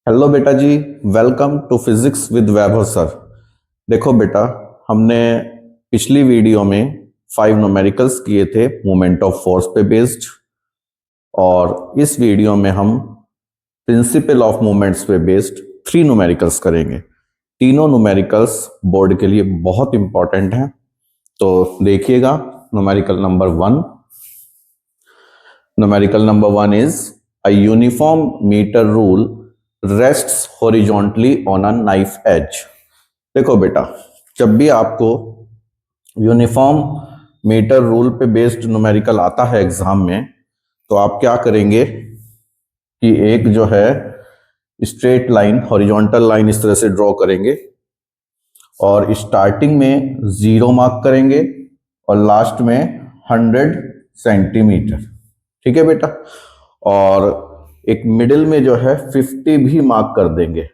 Hello बेटा जी। Welcome to physics with Vaibhav sir. देखो बेटा, हमने पिछली वीडियो में 5 न्यूमेरिकल्स किए थे मोमेंट ऑफ फोर्स पे बेस्ड, और इस वीडियो में हम प्रिंसिपल ऑफ मोमेंट्स पे बेस्ड 3 न्यूमेरिकल्स करेंगे। तीनों न्यूमेरिकल्स बोर्ड के लिए बहुत इंपॉर्टेंट हैं, तो देखिएगा। Numerical number 1। Numerical number 1 is a uniform metre rule rests horizontally on a knife edge। देखो बेटा, जब भी आपको यूनिफॉर्म मीटर रूल पे बेस्ड न्यूमेरिकल आता है एग्जाम में, तो आप क्या करेंगे कि एक जो है स्ट्रेट लाइन, हॉरिजॉन्टल लाइन इस तरह से ड्रॉ करेंगे, और स्टार्टिंग में 0 मार्क करेंगे और लास्ट में 100 सेंटीमीटर। ठीक है बेटा, और एक मिडिल में जो है 50 भी मार्क कर देंगे।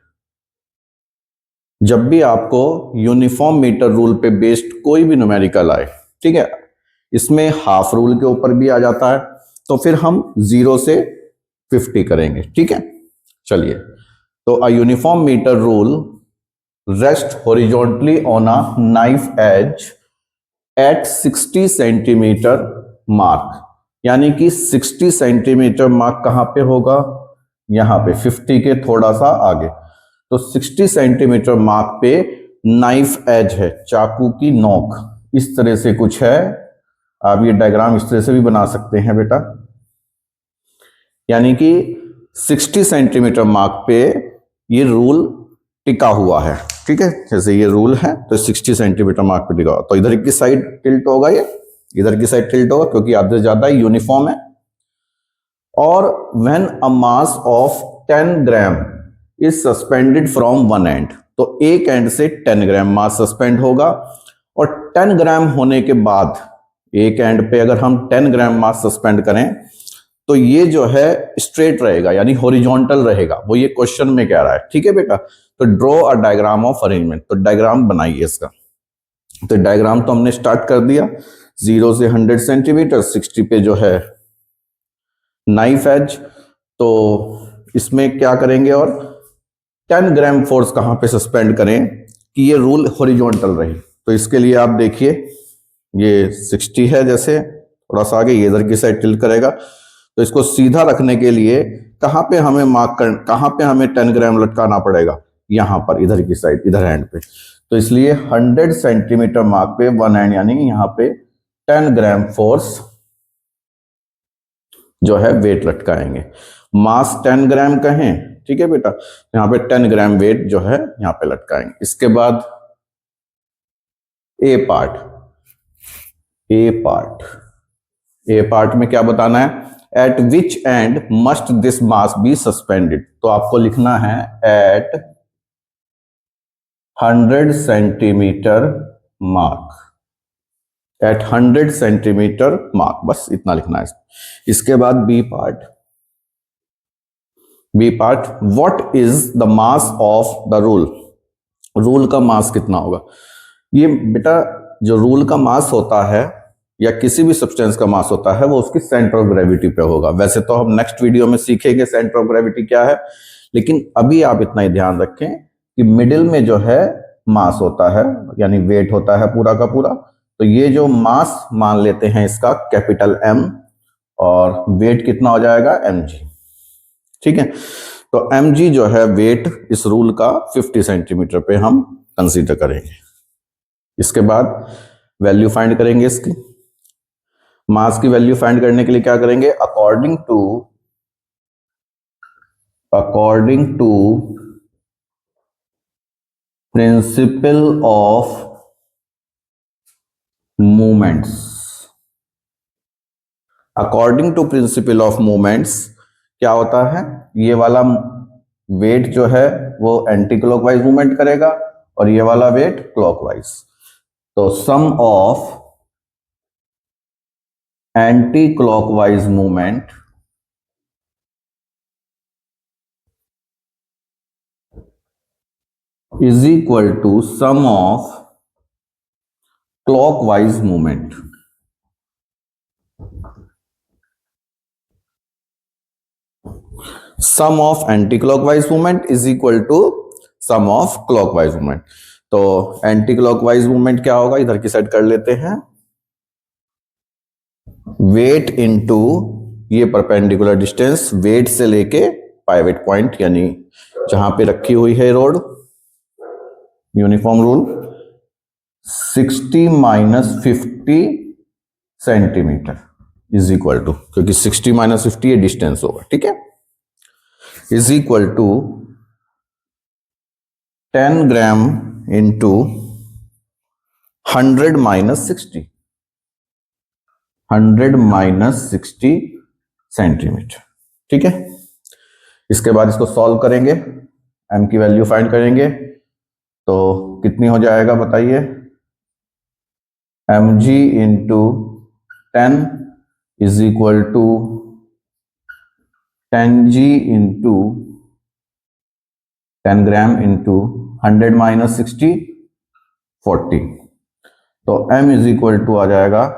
जब भी आपको यूनिफॉर्म मीटर रूल पे बेस्ड कोई भी न्यूमेरिकल आए, ठीक है, इसमें हाफ रूल के ऊपर भी आ जाता है, तो फिर हम 0 से 50 करेंगे। ठीक है, चलिए। तो a uniform metre rule rest horizontally on a knife edge at 60 centimetre mark, यानी कि 60 सेंटीमीटर मार्क कहां पे होगा? यहां पे 50 के थोड़ा सा आगे। तो 60 सेंटीमीटर मार्क पे नाइफ एज है, चाकू की नोक, इस तरह से कुछ है। आप ये डायग्राम इस तरह से भी बना सकते हैं बेटा, यानी कि 60 सेंटीमीटर मार्क पे ये रूल टिका हुआ है। ठीक है, जैसे ये रूल है तो 60 सेंटीमीटर मार्क पे टिका हुआ, तो इधर की साइड टिल्ट होगा, ये इधर की साइड टिल्ट होगा क्योंकि आधे से ज्यादा यूनिफॉर्म है। और when a mass of 10 gram is suspended from one and, तो एक एंड से 10 ग्राम मास सस्पेंड होगा, और 10 ग्राम होने के बाद एक एंड पे अगर हम 10 ग्राम मास सस्पेंड करें तो ये जो है स्ट्रेट रहेगा, यानी हॉरिजॉन्टल रहेगा। वो ये क्वेश्चन में कह रहा है। ठीक है बेटा, तो draw a diagram of arrangement, तो डायग्राम बनाइए इसका। तो डायग्राम तो हमने स्टार्ट कर दिया। 0 से 100 सेंटीमीटर, 60 पे जो है नाइफ एज, तो इसमें क्या करेंगे, और 10 ग्राम फोर्स कहां पे सस्पेंड करें कि ये रूल हॉरिजॉन्टल रहे। तो इसके लिए आप देखिए, ये 60 है, जैसे थोड़ा सा आगे ये इधर की साइड टिल्ट करेगा, तो इसको सीधा रखने के लिए कहां पे हमें मार्क कर, कहां पे हमें 10 ग्राम लटकाना पड़ेगा? यहां पर, इधर की साइड, इधर हैंड पे। तो इसलिए 100 सेंटीमीटर मार्क पे वन हैंड, यानी यहां पे 10 ग्राम फोर्स जो है वेट लटकाएंगे। मास 10 ग्राम कहें, ठीक है बेटा, यहां पे 10 ग्राम वेट जो है यहां पे लटकाएंगे। इसके बाद A part, A part, A part में क्या बताना है? At which end must this mass be suspended, तो आपको लिखना है at 100 centimetre mark, at 100 centimetre mark, बस इतना लिखना है। इसके बाद B part, B part, what is the mass of the rule, rule का मास कितना होगा? ये बेटा, जो रूल का मास होता है या किसी भी सब्सटेंस का मास होता है, वो उसकी सेंटर ऑफ ग्रेविटी पे होगा। वैसे तो हम नेक्स्ट वीडियो में सीखेंगे सेंटर ऑफ ग्रेविटी क्या है, लेकिन अभी आप इतना ही ध्यान रखें कि मिडिल में जो है मास होता है, यानी वेट होता है पूरा का पूरा। तो ये जो मास मान लेते हैं इसका कैपिटल एम, और वेट कितना हो जाएगा? mg। ठीक है, तो mg जो है वेट इस रूल का 50 सेंटीमीटर पे हम कंसीडर करेंगे। इसके बाद वैल्यू फाइंड करेंगे इसकी। मास की वैल्यू फाइंड करने के लिए क्या करेंगे? According to principle of movements, according to principle of movements क्या होता है? ये वाला वेट जो है वो एंटी क्लॉकवाइज मूवमेंट करेगा, और ये वाला वेट क्लॉकवाइज। तो sum of anti clockwise movement is equal to sum of clockwise movement. Sum of anti clockwise movement is equal to sum of clockwise movement. तो एंटी क्लॉकवाइज मूवमेंट क्या होगा, इधर की साइड कर लेते हैं, वेट इनटू ये परपेंडिकुलर डिस्टेंस, वेट से लेके पाइवट पॉइंट यानी जहां पे रखी हुई है rod, uniform rule 60 minus 50 centimetre is equal to, क्योंकि 60 माइनस 50 ये डिस्टेंस होगा, ठीक है, is equal to 10 gram into 100 minus 60, 100 minus 60 centimetre, ठीक है। इसके बाद इसको सॉल्व करेंगे, एम की वैल्यू फाइंड करेंगे, तो कितनी हो जाएगा बताइए, M G into 10 is equal to 10 G into 10 gram into 100 minus 60 40, तो m इज इक्वल टू आ जाएगा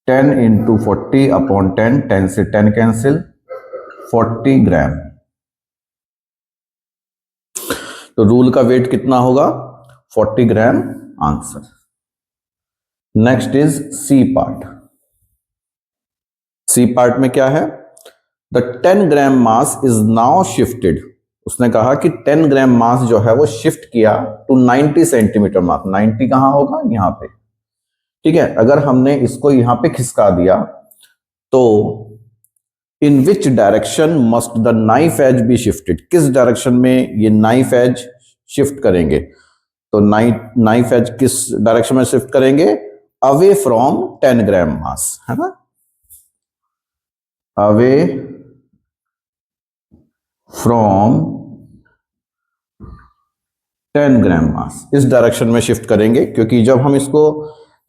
10 इंटू 40 अपॉन 10, 10 से 10 कैंसिल, 40 ग्राम। तो रूल का वेट कितना होगा, 40 gram answer. Next is C part. C part में क्या है, the 10 gram mass is now shifted, उसने कहा कि 10 ग्राम मास जो है वो शिफ्ट किया टू 90 सेंटीमीटर मास, 90 कहां होगा, यहां पे, ठीक है। अगर हमने इसको यहां पे खिसका दिया तो in which direction must the knife edge be shifted, किस डायरेक्शन में ये नाइफ एज शिफ्ट करेंगे, तो नाइफ एज किस डायरेक्शन में शिफ्ट करेंगे, अवे फ्रॉम 10 ग्राम मास, है ना, अवे फ्रॉम 10 ग्राम मास, इस डायरेक्शन में शिफ्ट करेंगे, क्योंकि जब हम इसको,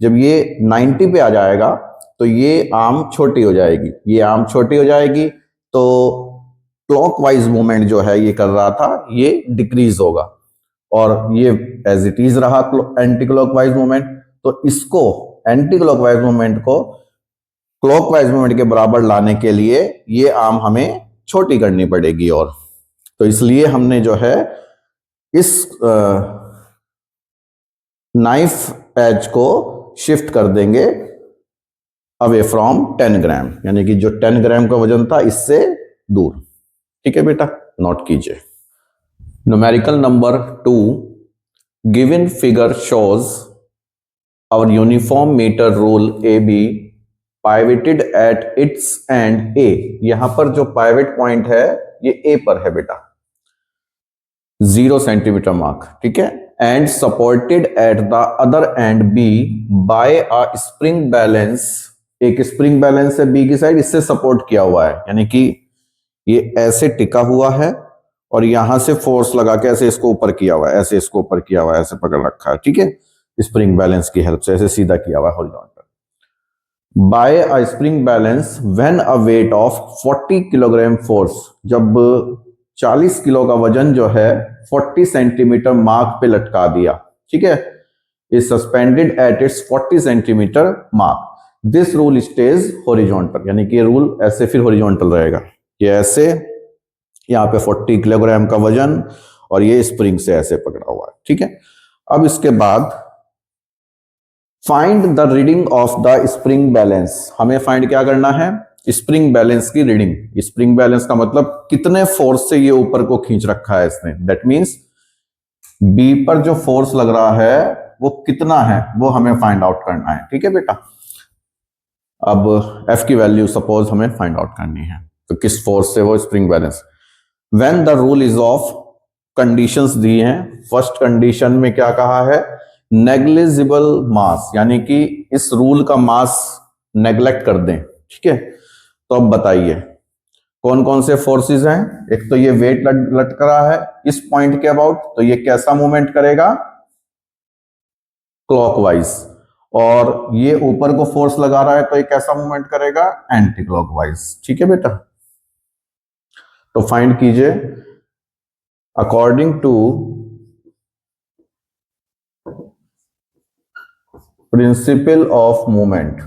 जब ये 90 पे आ जाएगा तो ये आर्म छोटी हो जाएगी, ये आर्म छोटी हो जाएगी, तो क्लॉकवाइज मूवमेंट जो है ये कर रहा था ये डिक्रीज होगा, और ये एज इट इज रहा एंटी क्लॉकवाइज मूवमेंट, तो इसको एंटी क्लॉकवाइज मूवमेंट को क्लॉकवाइज मूवमेंट के बराबर लाने के लिए ये आर्म हमें छोटी करनी पड़ेगी, और तो इसलिए हमने जो है इस नाइफ एज को शिफ्ट कर देंगे अवे फ्रॉम 10 ग्राम, यानी कि जो 10 ग्राम का वजन था इससे दूर, ठीक है बेटा, नोट कीजिए। Numerical number 2, given figure shows our uniform metre rule A B pivoted at its end A, यहां पर जो पाइवेट पॉइंट है ये ए पर है बेटा, 0 सेंटीमीटर मार्क, ठीक है, and supported at the other end B by a spring balance, एक स्प्रिंग बैलेंस है बी की साइड, इससे सपोर्ट किया हुआ है, यानी कि ये ऐसे टिका हुआ है और यहां से फोर्स लगा के ऐसे इसको ऊपर किया हुआ है, ऐसे इसको ऊपर किया हुआ है, ऐसे पकड़ रखा है, ठीक है, स्प्रिंग बैलेंस की हेल्प से ऐसे सीधा किया हुआ है horizontal, by a spring balance when a weight of 40 kilogram force, जब 40 किलो का वजन जो है 40 सेंटीमीटर मार्क पे लटका दिया, ठीक है, is suspended at its 40 centimetre mark, this rule stage horizontal, यानी कि ये रूल ऐसे फिर हॉरिजॉन्टल रहेगा, ये ऐसे, यहाँ पे 40 किलोग्राम का वजन और ये स्प्रिंग से ऐसे पकड़ा हुआ है, ठीक है। अब इसके बाद find the reading of the spring balance, हमें फाइंड क्या करना है, स्प्रिंग बैलेंस की रीडिंग, स्प्रिंग बैलेंस का मतलब कितने फोर्स से ये ऊपर को खींच रखा है इसने, दैट मींस बी पर जो फोर्स लग रहा है वो कितना है वो हमें फाइंड आउट करना है, ठीक है बेटा। अब एफ की वैल्यू सपोज हमें फाइंड आउट करनी है, तो किस फोर्स से वो spring balance, when the rule is off, conditions दी हैं, फर्स्ट कंडीशन में क्या कहा है, नेग्लिजिबल मास, यानी कि इस रूल का मास नेग्लेक्ट कर दें, ठीक है। तो अब बताइए कौन कौन से फोर्सेस हैं, एक तो ये वेट लटक रहा है इस पॉइंट के अबाउट, तो ये कैसा मूवमेंट करेगा, क्लॉकवाइज, और ये ऊपर को फोर्स लगा रहा है तो ये कैसा मूवमेंट करेगा, एंटी क्लॉकवाइज, ठीक है बेटा। तो फाइंड कीजिए, according to principle of movement,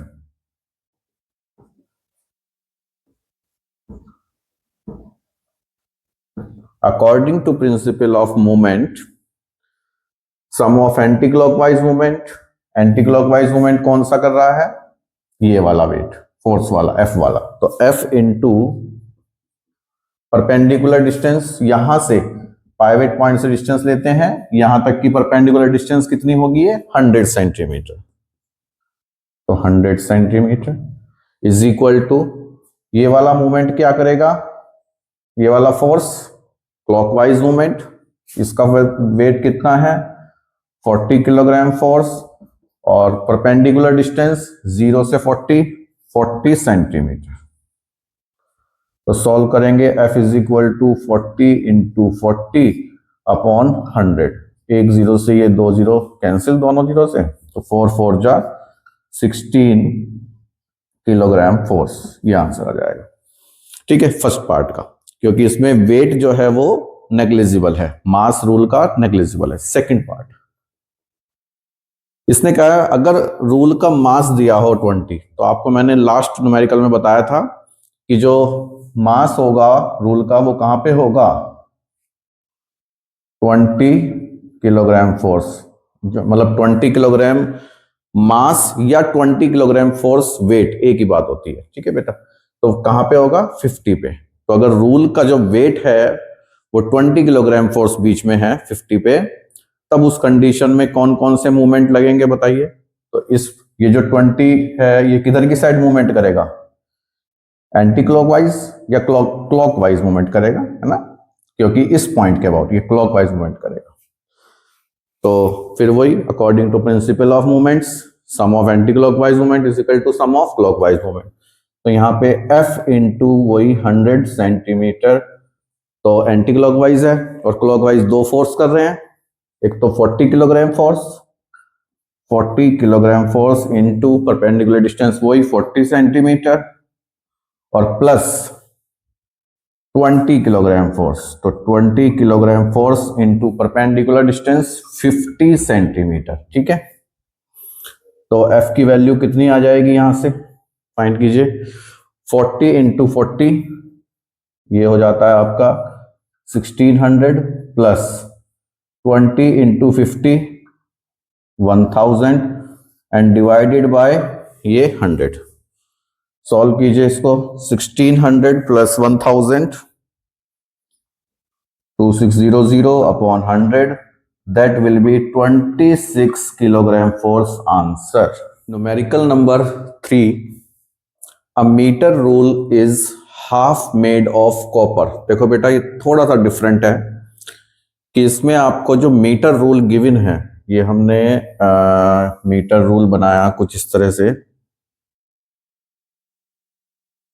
according to principle of movement, sum of anti clockwise movement, anti clockwise movement कौन सा कर रहा है, ये वाला वेट, फोर्स वाला, एफ वाला, तो एफ इंटू परपेंडिकुलर डिस्टेंस, यहां से पाइवेट पॉइंट से डिस्टेंस लेते हैं, यहां तक की परपेंडिकुलर डिस्टेंस कितनी होगी, ये 100 सेंटीमीटर, तो 100 सेंटीमीटर इज इक्वल टू, ये वाला मूवमेंट क्या करेगा, ये वाला फोर्स क्लॉकवाइज मूवमेंट, इसका वेट कितना है 40 किलोग्राम फोर्स, और परपेंडिकुलर डिस्टेंस 0 से 40 सेंटीमीटर। तो सॉल्व करेंगे, F is equal to 40 into 40 upon 100, एक जीरो से ये दो जीरो कैंसिल दोनों जीरो से, तो 4 4 जा 16 किलोग्राम फोर्स, ये आंसर आ जाएगा। ठीक है, फर्स्ट पार्ट का, क्योंकि इसमें वेट जो है वो नेग्लिजिबल है, मास रूल का नेग्लिजिबल है। सेकंड पार्ट, इसने कहा अगर रूल का मास दिया हो 20, तो आपको मैंने लास्ट न्यूमेरिकल में बताया था कि जो मास होगा रूल का वो कहां पे होगा, 20 किलोग्राम फोर्स, मतलब 20 किलोग्राम मास या 20 किलोग्राम फोर्स वेट, एक ही बात होती है। ठीक है बेटा, तो कहां पे होगा 50 पे। तो अगर रूल का जो वेट है वो 20 किलोग्राम फोर्स बीच में है 50 पे, तब उस कंडीशन में कौन कौन से मूवमेंट लगेंगे बताइए। तो ये जो 20 है ये किधर की साइड मूवमेंट करेगा, एंटी क्लॉकवाइज या क्लॉकवाइज मूवमेंट करेगा, है ना, क्योंकि इस पॉइंट के अबाउट ये क्लॉकवाइज मूवमेंट करेगा। तो फिर वही according to principle of movements, sum of anti clockwise movement is equal to sum of clockwise movement. तो यहाँ पे F इंटू वही 100 सेंटीमीटर, तो एंटी क्लॉकवाइज है और क्लॉकवाइज दो फोर्स कर रहे हैं, एक तो 40 kilogram force, 40 kilogram force into perpendicular distance वही 40 सेंटीमीटर, और प्लस 20 किलोग्राम फोर्स, तो 20 kilogram force into perpendicular distance 50 centimetre. ठीक है, तो F की वैल्यू कितनी आ जाएगी, यहां से फाइंड कीजिए, 40 इंटू 40 ये हो जाता है आपका 1600 plus 20 into 50 1000 and divided by ये 100। सॉल्व कीजिए इसको, 1600 plus 1000 2600 upon 100, that will be 26 kilogram force answer. Numerical number 3, a metre rule is half made of copper. देखो बेटा ये थोड़ा सा डिफरेंट है कि इसमें आपको जो मीटर रूल गिवन है, ये हमने मीटर रूल बनाया कुछ इस तरह से,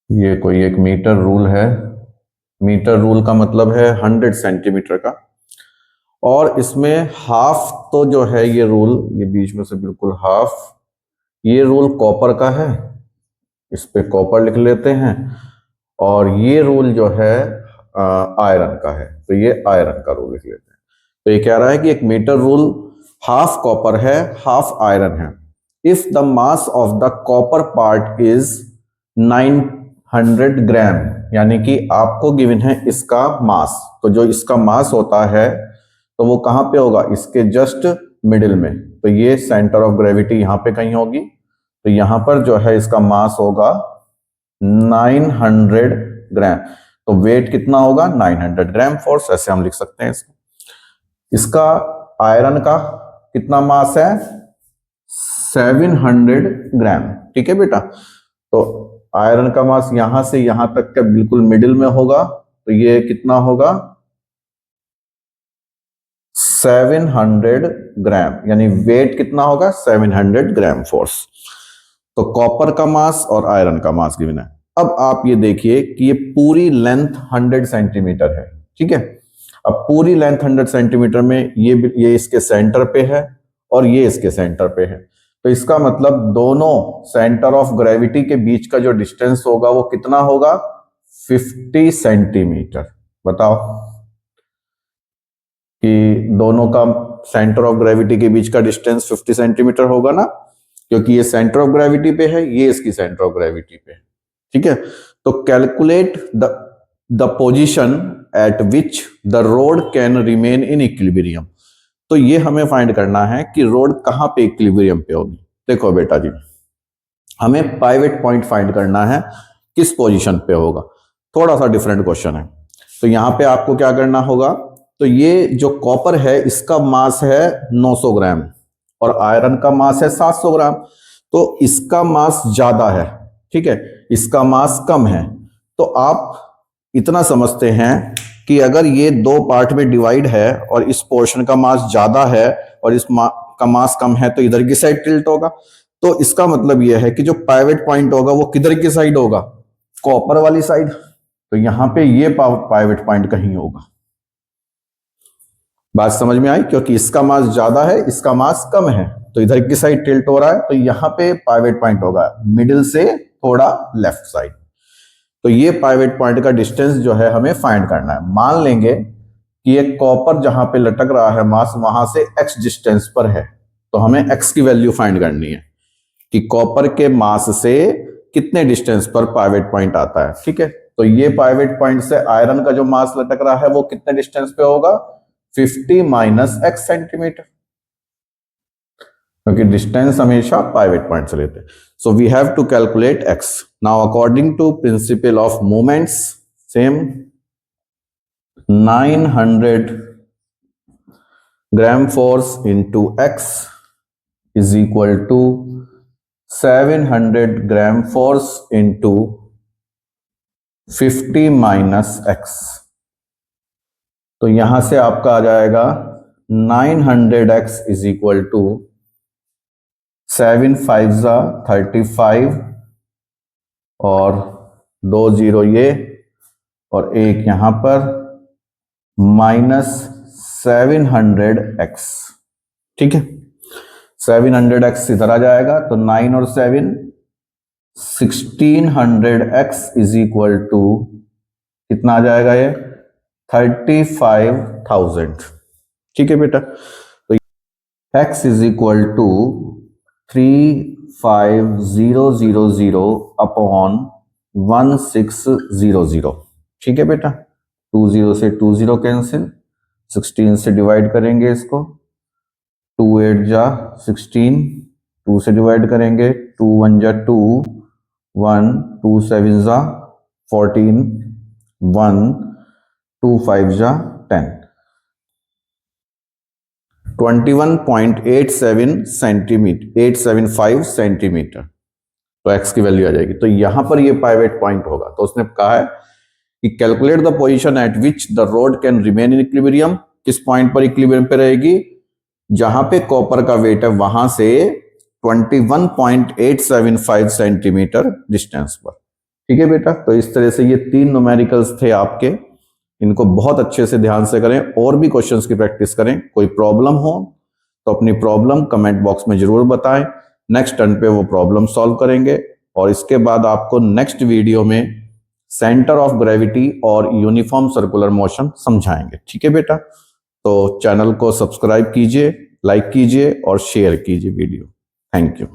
ये कोई एक मीटर रूल है, मीटर रूल का मतलब है 100 सेंटीमीटर का, और इसमें हाफ तो जो है ये रूल, ये बीच में से बिल्कुल हाफ, ये रूल कॉपर का है, इस पे कॉपर लिख लेते हैं, और ये रूल जो है आयरन का है, तो ये आयरन का रूल लिख लेते हैं। तो ये कह रहा है कि एक मीटर रूल हाफ कॉपर है हाफ आयरन है, if the mass of the copper part is 900 ग्राम, यानी कि आपको गिवन है इसका मास, तो जो इसका मास होता है तो वो कहां पे होगा, इसके जस्ट मिडिल में, तो ये सेंटर ऑफ ग्रेविटी यहां पे कहीं होगी, तो यहां पर जो है इसका मास होगा 900 ग्राम, तो वेट कितना होगा 900 ग्राम फोर्स, ऐसे हम लिख सकते हैं इसको। इसका आयरन का कितना मास है 700 ग्राम। ठीक है बेटा, तो आयरन का मास यहां से यहां तक का बिल्कुल मिडिल में होगा, तो ये कितना होगा 700 ग्राम, यानी वेट कितना होगा 700 ग्राम फोर्स। तो कॉपर का मास और आयरन का मास गिवन है। अब आप ये देखिए कि ये पूरी लेंथ 100 सेंटीमीटर है। ठीक है, अब पूरी लेंथ 100 सेंटीमीटर में ये इसके सेंटर पे है और ये इसके सेंटर पे है, तो इसका मतलब दोनों सेंटर ऑफ ग्रेविटी के बीच का जो डिस्टेंस होगा वो कितना होगा 50 सेंटीमीटर। बताओ कि दोनों का सेंटर ऑफ ग्रेविटी के बीच का डिस्टेंस 50 सेंटीमीटर होगा ना, क्योंकि ये सेंटर ऑफ ग्रेविटी पे है, ये इसकी सेंटर ऑफ ग्रेविटी पे है। ठीक है, तो calculate the the position eight which the road can remain in equilibrium. तो ये हमें फाइंड करना है कि रोड कहां पे इक्विलिब्रियम पे होगी। देखो बेटा जी, हमें पाइवट पॉइंट फाइंड करना है किस पोजीशन पे होगा। थोड़ा सा डिफरेंट क्वेश्चन है। तो यहां पे आपको क्या करना होगा, तो ये जो कॉपर है इसका मास है 900 ग्राम और आयरन का मास है 700 ग्राम। तो इसका मास ज्यादा है, ठीक है, इसका मास कम है। तो आप इतना समझते हैं कि अगर ये दो पार्ट में डिवाइड है और इस पोर्शन का मास ज्यादा है और इस का मास कम है तो इधर की साइड टिल्ट होगा। तो इसका मतलब यह है कि जो पाइवट पॉइंट होगा वो किधर की साइड होगा, कॉपर वाली साइड। तो यहां पे ये पाइवट पॉइंट कहीं होगा। बात समझ में आई? क्योंकि इसका मास ज्यादा है, इसका मास कम है, तो इधर की साइड टिल्ट हो रहा है, तो यहां पे पाइवट पॉइंट होगा मिडिल से थोड़ा लेफ्ट साइड। तो ये पाइवट पॉइंट का डिस्टेंस जो है हमें फाइंड करना है। मान लेंगे कि ये कॉपर जहां पे लटक रहा है मास वहां से x डिस्टेंस पर है, तो हमें x की वैल्यू फाइंड करनी है कि कॉपर के मास से कितने डिस्टेंस पर पाइवट पॉइंट आता है। ठीक है, तो ये पाइवट पॉइंट से आयरन का जो मास लटक रहा है वो कितने डिस्टेंस पे होगा, 50 माइनस x सेंटीमीटर, क्योंकि डिस्टेंस हमेशा पाइवट पॉइंट से लेते हैं। So we have to calculate x। Now according to principle of moments, same 900 gram force into x is equal to 700 gram force into 50 minus x। तो यहां से आपका आ जाएगा 900x इज इक्वल टू 7 5 जा 35 और 2 0 ये और एक यहां पर माइनस 700x। ठीक है, 700x इधर आ जाएगा तो 9 और 7 1600x इज इक्वल टू कितना आ जाएगा ये 35,000। ठीक है बेटा, तो x is equal to 35000 upon 1600। ठीक है बेटा, 20 से 20 कैंसिल, 16 से डिवाइड करेंगे इसको, 2 8 जा 16, 2 से डिवाइड करेंगे, 2 1 जा 2, 1 2 7 जा 14, 1 2 5 जा 10, 21.87 सेंटीमीटर, 875 सेंटीमीटर। तो x की वैल्यू आ जाएगी। तो यहां पर ये पाइवट पॉइंट होगा। तो उसने कहा है कि calculate the position eight which the road can remain in equilibrium. किस पॉइंट पर इक्विलिब्रियम पे रहेगी, जहां पे कॉपर का वेट है वहां से 21.875 सेंटीमीटर डिस्टेंस पर। ठीक है बेटा, तो इस तरह से ये 3 न्यूमेरिकल्स थे आपके, इनको बहुत अच्छे से ध्यान से करें और भी क्वेश्चंस की प्रैक्टिस करें। कोई प्रॉब्लम हो तो अपनी प्रॉब्लम कमेंट बॉक्स में जरूर बताएं, नेक्स्ट टर्न पे वो प्रॉब्लम सॉल्व करेंगे। और इसके बाद आपको नेक्स्ट वीडियो में सेंटर ऑफ ग्रेविटी और यूनिफॉर्म सर्कुलर मोशन समझाएंगे। ठीक है बेटा, तो चैनल को सब्सक्राइब कीजिए, लाइक कीजिए और शेयर कीजिए वीडियो। Thank you.